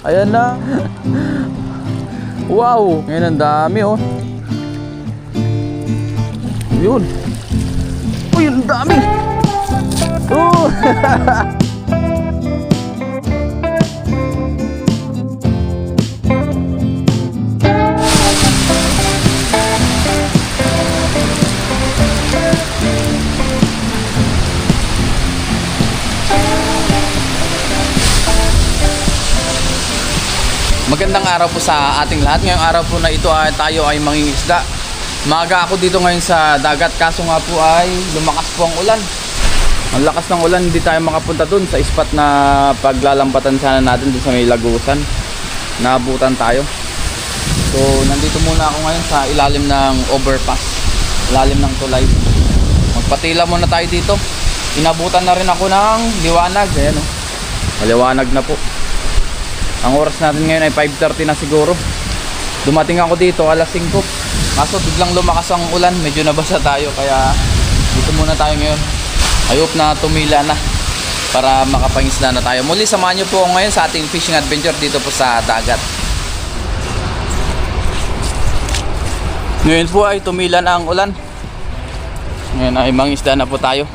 Ayan na. Wow, ngayon ang dami oh. Yun. Uy, ang dami. Oh. Magandang araw po sa ating lahat. Ngayong araw po na ito ay tayo ay mangingisda. Maaga ako dito ngayon sa dagat, kaso nga po ay lumakas po ang ulan. Ang lakas ng ulan, hindi tayo makapunta dun sa spot na paglalambatan sana natin dun sa may lagusan. Naabutan tayo. So nandito muna ako ngayon sa ilalim ng overpass, ilalim ng tulay. Magpatila muna tayo dito. Inabutan na rin ako ng liwanag. Ayan o, maliwanag na po. Ang oras natin ngayon ay 5:30 na siguro. Dumating ako dito alas 5. Kaso biglang lumakas ang ulan, medyo nabasa tayo, kaya dito muna tayo ngayon. I hope na tumila na para makapangisda na tayo. Muli samahan niyo po ako ngayon sa ating fishing adventure dito po sa dagat. Ngayon po ay tumila na ang ulan. Ngayon ay mangisda na po tayo.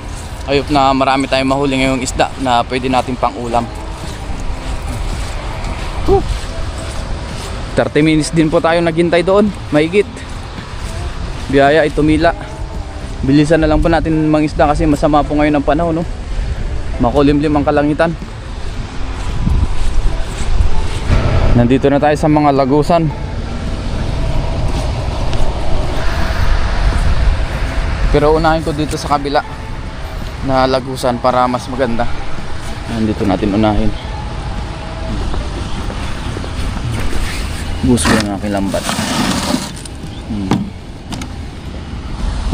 I hope na marami tayong mahuli ngayong isda na pwede natin pang ulam. 30 minutes din po tayo naghintay doon, mahigit. Biyaya ay tumila. Bilisan na lang po natin mangisda kasi masama po ngayon ang panahon, no? Makulimlim ang kalangitan. Nandito na tayo sa mga lagusan. Pero unahin ko dito sa kabila na lagusan para mas maganda. Nandito natin unahin. Bus ko ng aking lambat.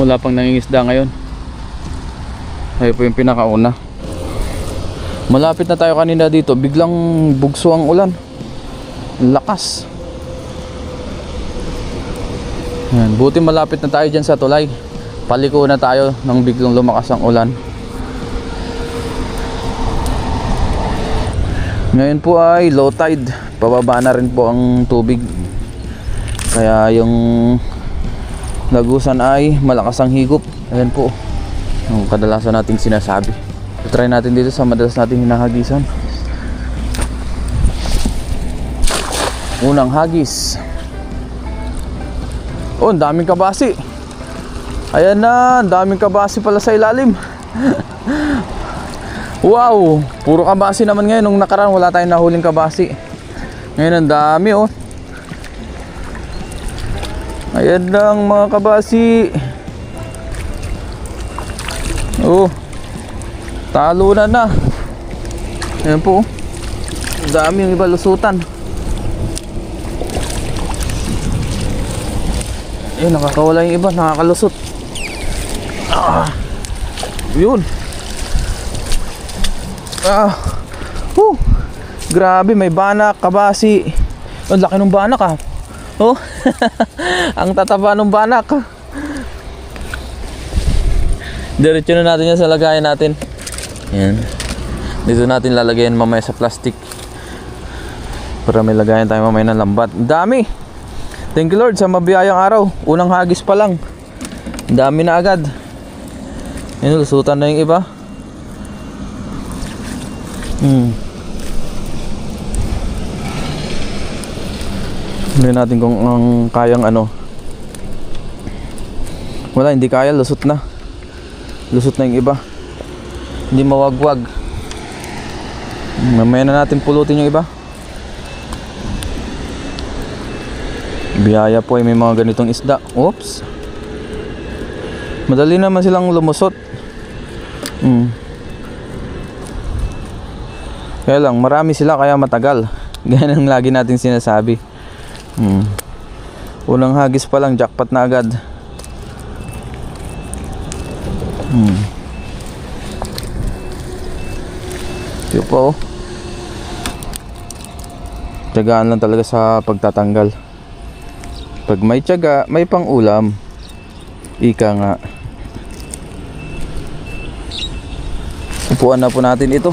Wala pang nangingisda ngayon. Ayun po yung pinakauna. Malapit na tayo kanina dito, biglang bugso ang ulan. Lakas. Yan, buti malapit na tayo dyan sa tulay. Paliko na tayo nang biglang lumakas ang ulan. Ngayon po ay low tide. Pababa na rin po ang tubig. Kaya yung lagusan ay malakas ang higop. Ayan po ang kadalasan nating sinasabi. Try natin dito sa madalas nating hinahagisan. Unang hagis. Oh, ang daming kabasi. Ayan na, ang daming kabasi pala sa ilalim. Wow, puro kabasi naman ngayon. Nung nakaraan wala tayong nahuling kabasi. Ngayon ang dami oh. Ayan lang mga kabasi. Oh, talunan na. Ayan po. Ang dami yung iba lusutan. Ayan, nakakawala yung iba, nakakalusot. Yun. Grabe, may banak, kabasi. Ang laki ng banak ah. Oh. Ang tataba ng banak. Diretso na natin yan sa lagayan natin. Yan. Dito natin lalagayan mamaya sa plastic. Para may lagayan tayo mamaya ng lambat. Dami. Thank you Lord sa mabiyayang araw. Unang hagis pa lang. Dami na agad. Yan, lusutan na yung iba. Hindi natin kung ang kayang ano. Wala, hindi kaya, lusot na. Lusot na yung iba. Hindi mawagwag. Mamaya na natin pulutin yung iba. Biyaya po ay may mga ganitong isda. Oops. Madali naman silang lumusot. Kaya lang, marami sila kaya matagal. Ganyan ang lagi natin sinasabi. Unang hagis pa lang, jackpot na agad. Ito po. Tiyagaan lang talaga sa pagtatanggal. Pag may tiyaga, may pang ulam. Ika nga. Upuan na po natin ito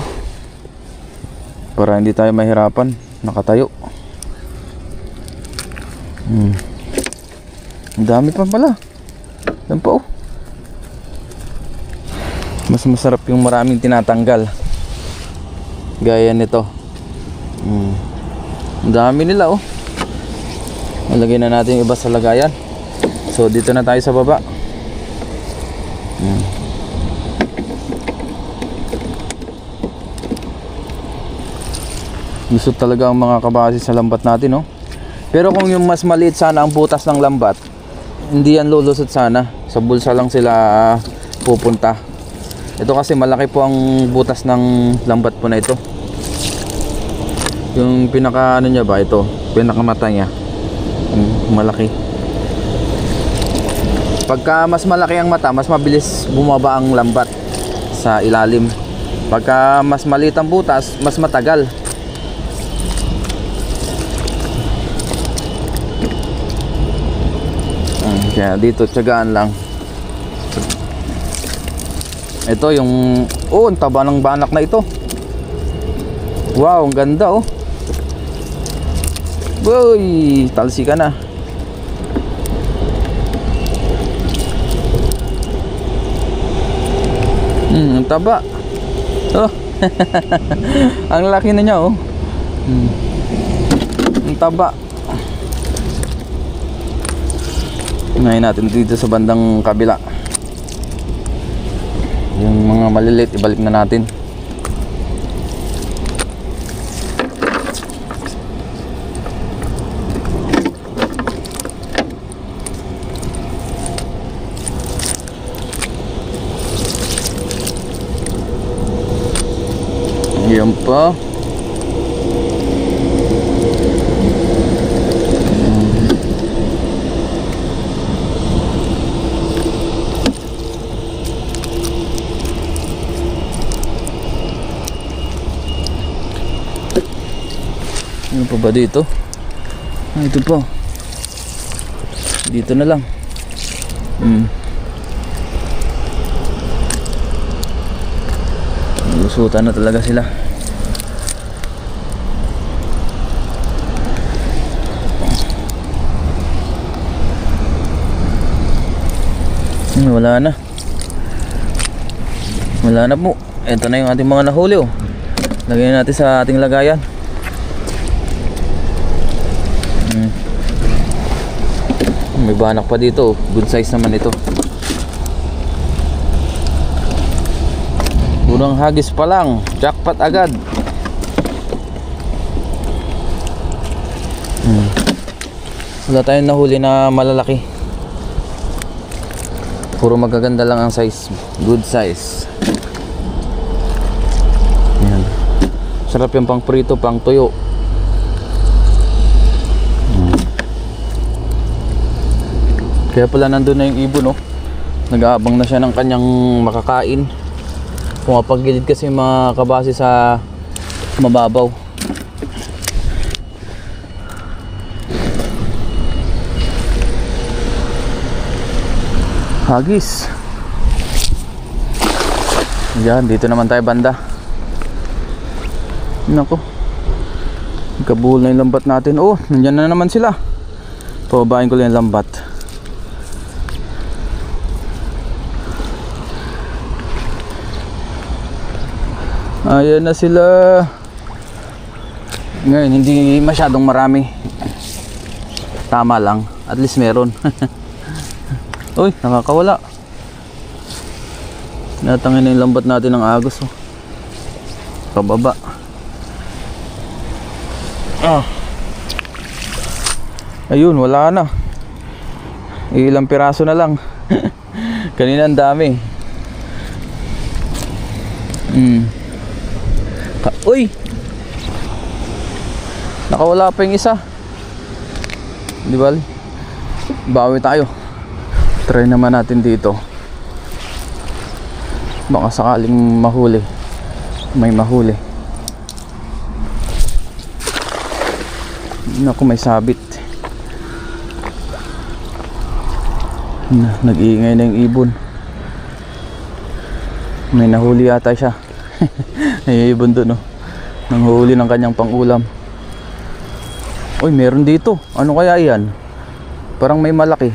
para hindi tayo mahirapan. nakatayo. Ang dami pa pala. Yan pa oh. Mas masarap yung maraming tinatanggal. Gaya nito. Ang dami nila oh. Nalagay na natin yung iba sa lagayan. So dito na tayo sa baba. Gusto talaga ang mga kabase sa lambat natin, no? Pero kung yung mas maliit sana ang butas ng lambat, hindi yan lulusot sana. Sa bulsa lang sila pupunta. Ito kasi malaki po ang butas ng lambat po na ito. Yung pinaka ano niya ba ito? Pinakamata niya. Malaki. Pagka mas malaki ang mata, mas mabilis bumaba ang lambat sa ilalim. Pagka mas maliit ang butas, mas matagal. Kaya dito tiyagaan lang. Ito yung ang taba ng banak na ito. Wow, ang ganda oh. Boy, talsi ka na. Ang taba. Oh. Ang laki na niya oh. Ang taba. Unahin natin dito sa bandang kabila. Yung mga maliliit ibalik na natin. Yan pa. Ano pa ba dito? Ito po. Dito na lang. Lusutan na talaga sila. Wala na. Wala na po. Ito na yung ating mga nahuli oh. Lagyan natin sa ating lagayan. May banak pa dito. Good size naman ito. Unang hagis pa lang, jackpot agad. Wala tayong nahuli na malalaki. Puro magaganda lang ang size. Good size. Yan. Sarap yung pang prito, pang tuyo. Kaya pala nandun na yung ibon oh. Nag-aabang na siya ng kanyang makakain. Pumapagilid kasi mga kabase sa mababaw. Hagis. Yan, dito naman tayo banda. Nako. Nagkabuhol na yung lambat natin. Oh, nandyan na naman sila. Pababain ko lang yung lambat. Ayan na sila. Ngayon hindi masyadong marami. Tama lang. At least meron. Uy, nakakawala. Natangin na yung lambat natin ng agos oh. Pababa. Ayun, wala na. Ilang piraso na lang. Kanina ang dami. Uy! Nakawala pa yung isa. Di ba? Bawi tayo. Try naman natin dito. Baka sakaling mahuli. May mahuli. Naku, may sabit. Nag-iingay na yung ibon. May nahuli yata siya. May ibon doon oh. Nanghuli ng kanyang pangulam. Uy, meron dito. Ano kaya yan? Parang may malaki.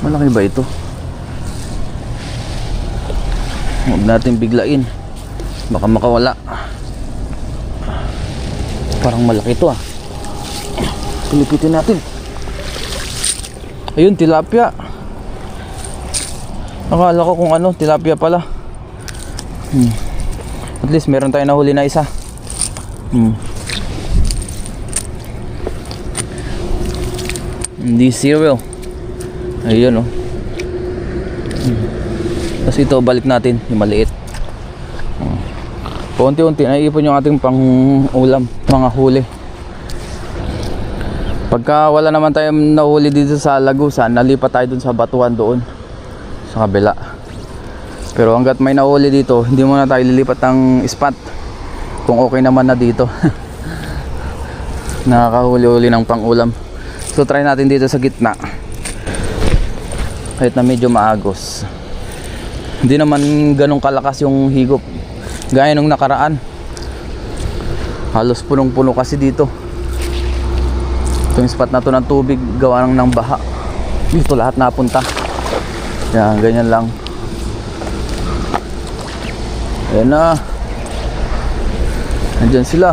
Malaki ba ito? Huwag natin biglain. Baka makawala. Parang malaki ito ah. Pilipitin natin. Ayun, tilapia. Akala ko kung ano, tilapia pala. At least meron tayong nahuli na isa. Hindi cereal. Ayun oh. Tapos ito, balik natin yung maliit. Paunti-unti naiipon yung ating pang ulam, mga huli. Pagka wala naman tayong nahuli dito sa Lagusan, nalipat tayo dun sa batuan doon sa kabila. Pero hanggat may nahuli dito, hindi muna tayo lilipat ng spot kung okay naman na dito. Nakakahuli-huli ng pang ulam. So try natin dito sa gitna. Kahit na medyo maagos. Hindi naman ganong kalakas yung higop gaya nung nakaraan. Halos punong-puno kasi dito. Itong spot na to ng tubig gawa ng baha. Dito lahat napunta. Yan, ganyan lang. Ayan na. Andyan sila.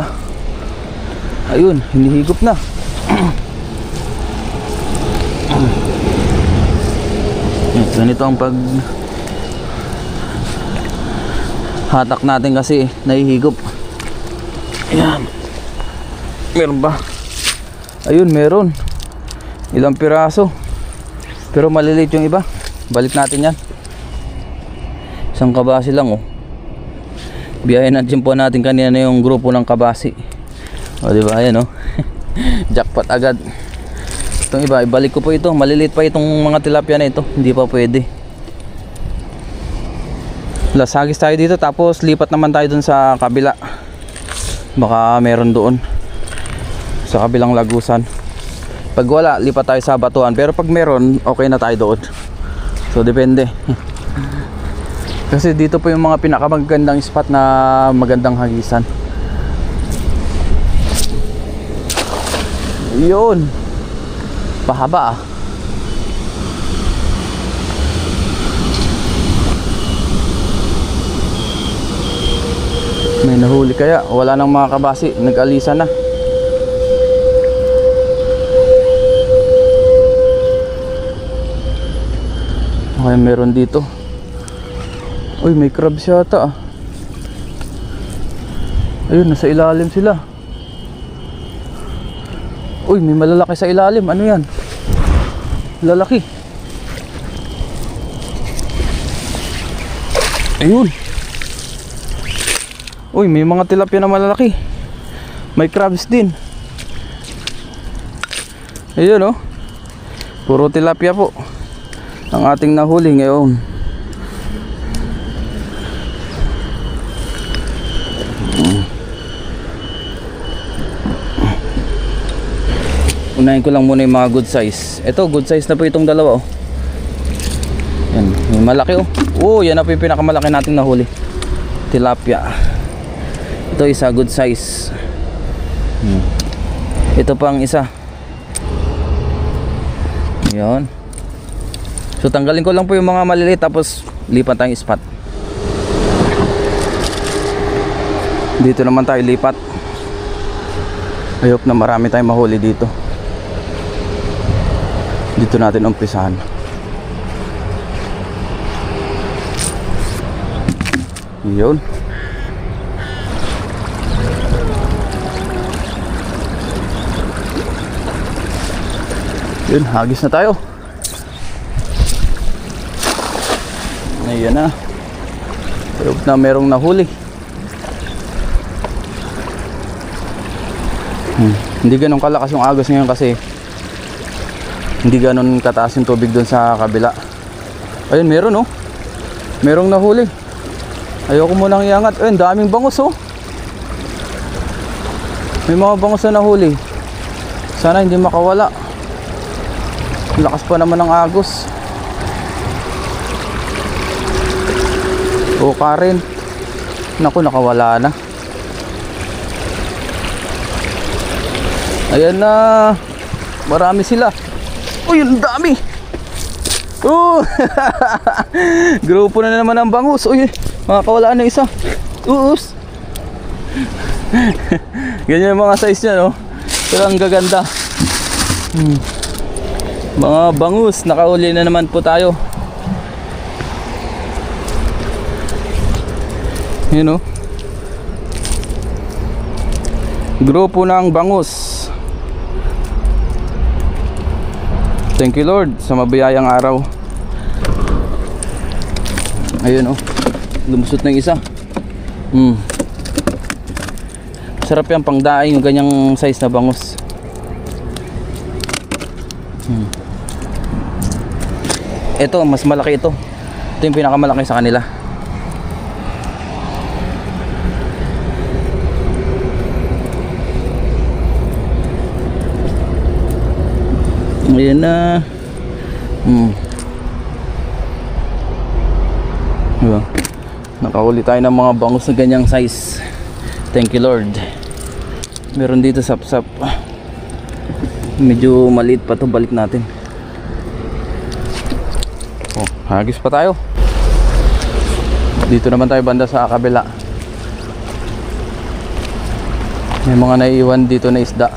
Ayun, hinihigop na. Ganito ang pag hatak natin kasi nahihigop. Ayan. Meron ba? Ayun, meron. Ilang piraso. Pero maliliit yung iba. Balik natin yan. Isang kabasi lang oh. Biyahin natin po natin kanina na yung grupo ng kabasi. O diba, ayan oh. Jackpot agad. Itong iba, ibalik ko po ito. Maliliit pa itong mga tilapia na ito. Hindi pa pwede. Lasagis tayo dito, tapos lipat naman tayo dun sa kabila. Baka meron doon sa kabilang Lagusan. Pag wala, lipat tayo sa batuan. Pero pag meron, okay na tayo doon. So depende. Kasi dito po yung mga pinakamagandang spot na magandang hagisan. Yun. Pahaba ah. May nahuli kaya, wala nang mga kabasi, nag-alisa na. Okay, meron dito. Uy, may crabs yata ah. Ayun, nasa ilalim sila. Uy, may malalaki sa ilalim. Ano yan? Lalaki. Ayun. Uy, may mga tilapia na malalaki. May crabs din. Ayun oh. Puro tilapia po ang ating nahuli ngayon. Unahin ko lang muna yung mga good size. Ito, good size na po itong dalawa oh. Yan, may malaki oh. Oh, yan na po yung pinakamalaki nating nahuli. Tilapia. Ito isa, good size. Ito pang isa. Yan. So tanggalin ko lang po yung mga maliliit, tapos lipat tayong spot. Dito naman tayo lipat. I hope na marami tayong mahuli dito. Dito natin umpisahan. Yun. Yun, hagis na tayo. Ayan na. I hope na merong nahuli. Hindi ganun kalakas yung agos ngayon kasi hindi ganun kataas yung tubig dun sa kabila. Ayun, meron oh. Merong nahuli. Ayoko munang iangat. Ayun, daming bangus oh. May mga bangus na nahuli. Sana hindi makawala. Lakas pa naman ng agos. O current. Naku, nakawala na. Ayan na. Marami sila. Uy, ang dami. Oh. Grupo na naman ang bangus. Uy, makakawala na isa. Uus. Ganyan yung mga size niya, no? Pero ang gaganda. Mga bangus. Nakauli na naman po tayo. Yun, no? Grupo ng bangus. Thank you Lord sa mabiyayang araw. Ayun, oh. Lumusot na yung isa. Sarap yan pangdaing yung ganyang size na bangus. Ito mas malaki ito. Ito yung pinakamalaki sa kanila. Ayan na. Diba? Nakahuli tayo ng mga bangus na ganyang size. Thank you Lord. Meron dito sap-sap. Medyo maliit pa to, balik natin. Oh, hagis pa tayo. Dito naman tayo banda sa kabila. May mga naiiwan dito na isda.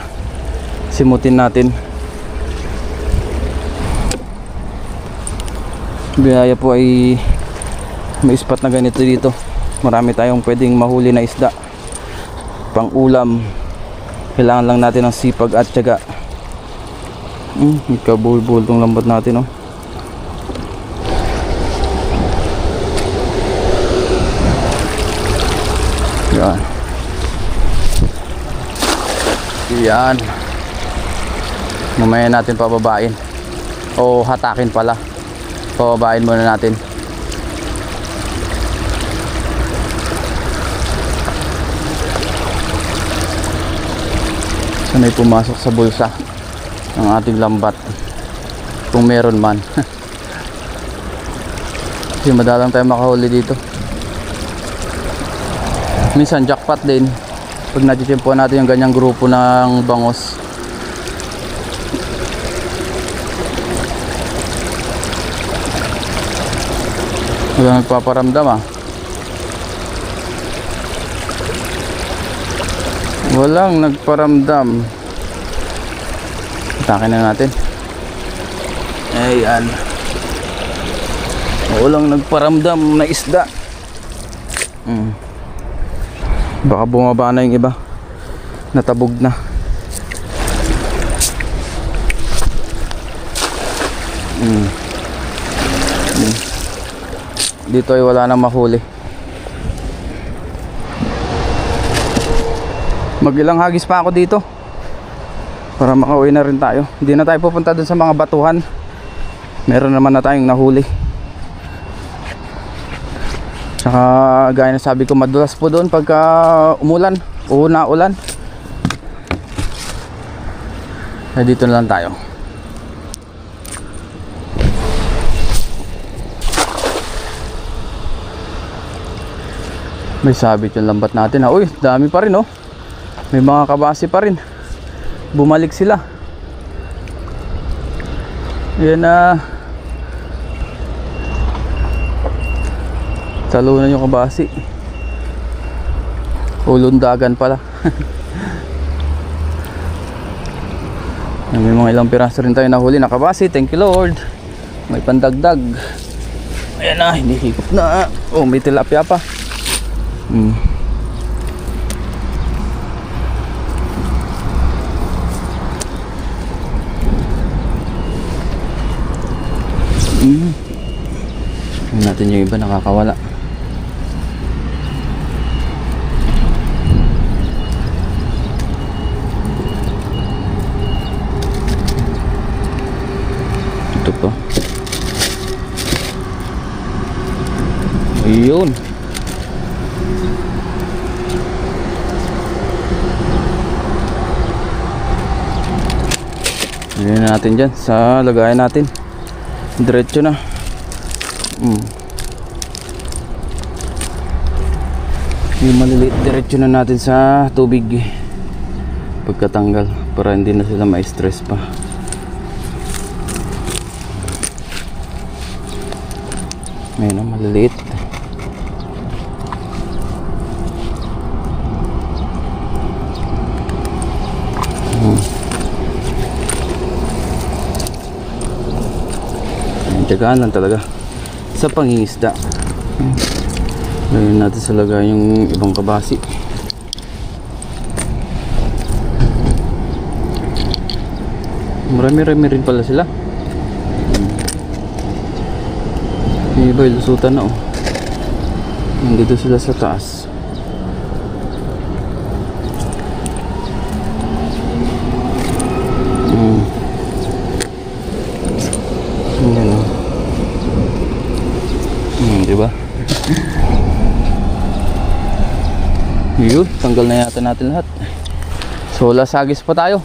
Simutin natin. Biyaya po ay may spot na ganito dito. Marami tayong pwedeng mahuli na isda. Pang ulam. Kailangan lang natin ng sipag at tiyaga. Ikabul-bul tong lambat natin, oh. Yan. Yan. Mamaya natin pababain. O hatakin pala. Pababain muna natin. Sana'y pumasok sa bulsa ng ating lambat. Kung meron man. Kasi madalang tayo makahuli dito. Minsan jackpot din. Pag natitsimpuan natin yung ganyang grupo ng bangus. Wala nagpaparamdam, ah. Walang nagparamdam. Atakin na natin. Ayan. Walang nagparamdam na isda. Baka bumaba na yung iba. Natabog na. Dito ay wala nang mahuli. Mag-ilang hagis pa ako dito para makauwi na rin tayo. Hindi na tayo pupunta dun sa mga batuhan. Meron naman na tayong nahuli. Tsaka gaya na sabi ko, madulas po doon pagka umulan o naulan. Kaya dito na lang tayo. May sabit yung lambat natin, ha. Uy, dami pa rin, oh. May mga kabasi pa rin. Bumalik sila. Yan na. Talunan yung kabasi. Ulundagan pala. May mga ilang piraso rin tayo nahuli na kabasi. Thank you Lord. May pandagdag. Ayan na, hindi higop na. Oh, may tilapia pa. Natin yung iba nakakawala. Ito po. Ayun. Ayan na natin dyan sa lagayan natin. Diretso na. Yung maliliit, diretso na natin sa tubig pagkatanggal. para hindi na sila ma-stress pa. Ngayon ang maliliit. Tiyagaan lang talaga sa pangingisda. Ngayon natin sa lagay yung ibang kabasi. Marami-rami rin pala sila. Yung iba ilusutan na, oh. Nandito sila sa taas. Yan, oh. Diba? Yun, tanggal na yata natin lahat. So lasagis pa tayo.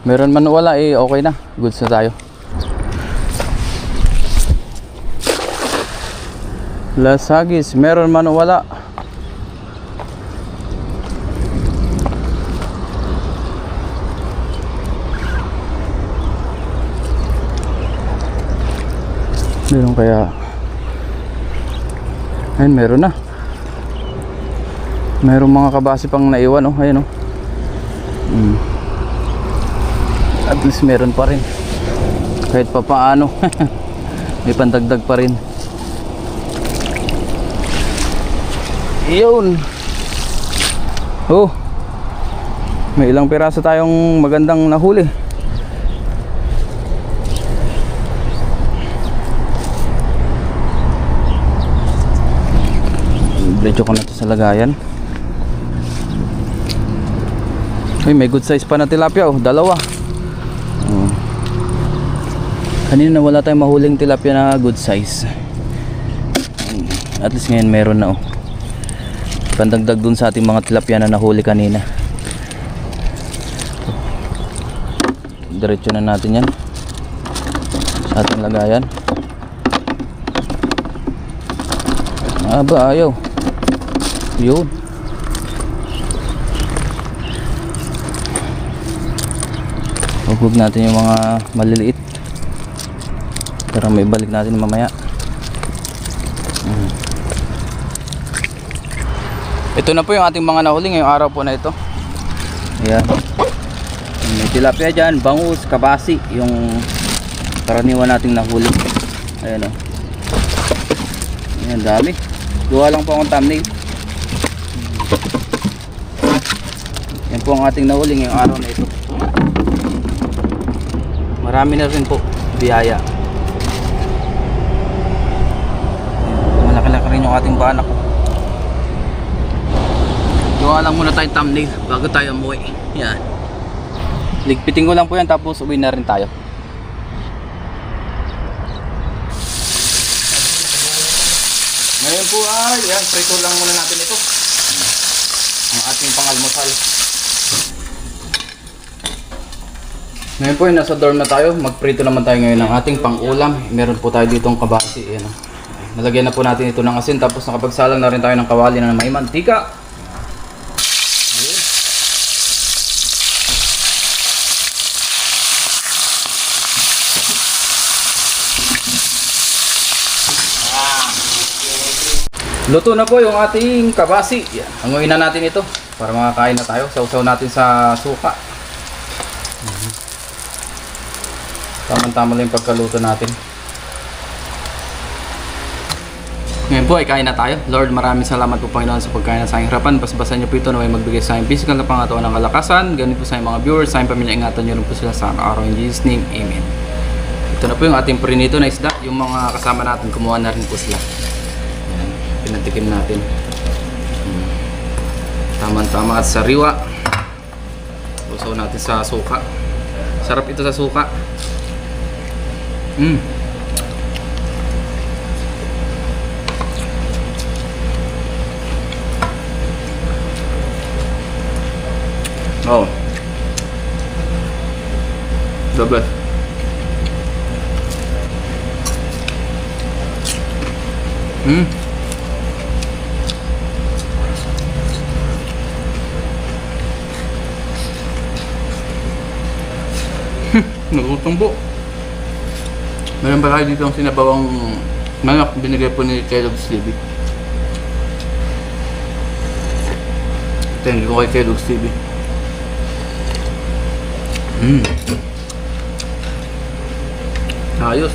Meron man wala eh, okay na. Goods na tayo. Lasagis, meron man wala. Meron kaya? Ayun, meron na. Meron mga kabasi pang naiwan, oh. Ayun, oh. At least meron pa rin. Kahit pa paano. May pandagdag pa rin. Iyon. Oh. May ilang piraso tayong magandang nahuli. Diretso ko na ito sa lagayan. Uy, may good size pa na tilapia, oh. Dalawa. Kanina wala tayong mahuling tilapia na good size. At least ngayon meron na, oh. Pandagdag dun sa ating mga tilapia na nahuli kanina. Diretso na natin yan sa ating lagayan. Aba, ayaw. Yun. Huwag natin yung mga maliliit para may balik natin mamaya. Ito na po yung ating mga nahuli ngayong araw po na ito. Ayan. May tilapia dyan, bangus, kabasi, yung karaniwan nating nahuli. Ayan, o. Ayan, dami. Gawa lang po akong thumbnail. Yan po ang ating nahuli ngayong araw na ito. Marami na rin po biyaya. Malaki-laki rin yung ating banak. Gawa lang muna tayong thumbnail bago tayo umuwi. Yan. Ligpitin ko lang po yan tapos uwi na rin tayo. Ngayon po ay yan, prito lang muna natin ito. Ang ating pangalmusal. Ngayon po ay nasa dorm na tayo. Magprito naman tayo ngayon ng ating pang-ulam. Meron po tayo ditong kabasi. Ayan, oh. Nalagyan na po natin ito ng asin. Tapos nakapagsalang na rin tayo ng kawali na may mantika. Ayan. Luto na po yung ating kabasi. Ayan. Hanguin na natin ito para makakain na tayo. Sausaw natin sa suka. Tama-tama lang yung pagkaluto natin. Ngayon po ay kain na tayo. Lord, maraming salamat po Panginoon sa pagkain na sa aking harapan. Basbasan niyo po ito na may magbigay sa aking physical na pangatawan ng kalakasan. Ganun po sa aking mga viewers, sa aking pamilya, ingatan niyo rin po sila sa araw in Jesus name. Amen. Ito na po yung ating prinito na isda. Yung mga kasama natin, kumuha na rin po sila. Ayan, pinatikim natin. Tama-tama at sariwa. Usaw natin sa suka. Sarap ito sa suka. Oh. The best. Nagutom po. Meron ba tayo dito ang sinabawang manok binigay po ni Kellogg's TV. Thank you kay Kellogg's TV. Ayos.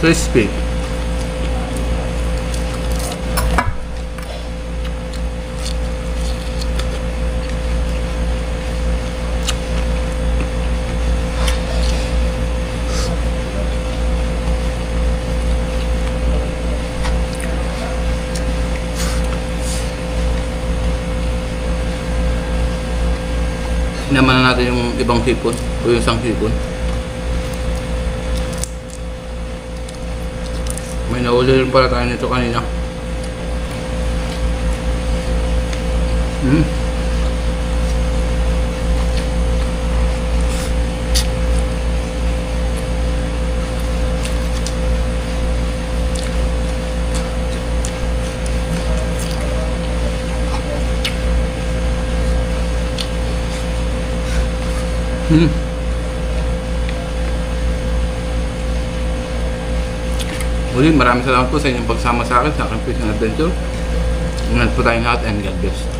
Crispy. Naman na natin yung ibang hipon o yung isang hipon. May nahuli rin pala tayo nito kanina. Muli, maraming salamat po sa inyong pagsama sa akin sa aking fishing adventure. Ingat po tayong lahat and God bless.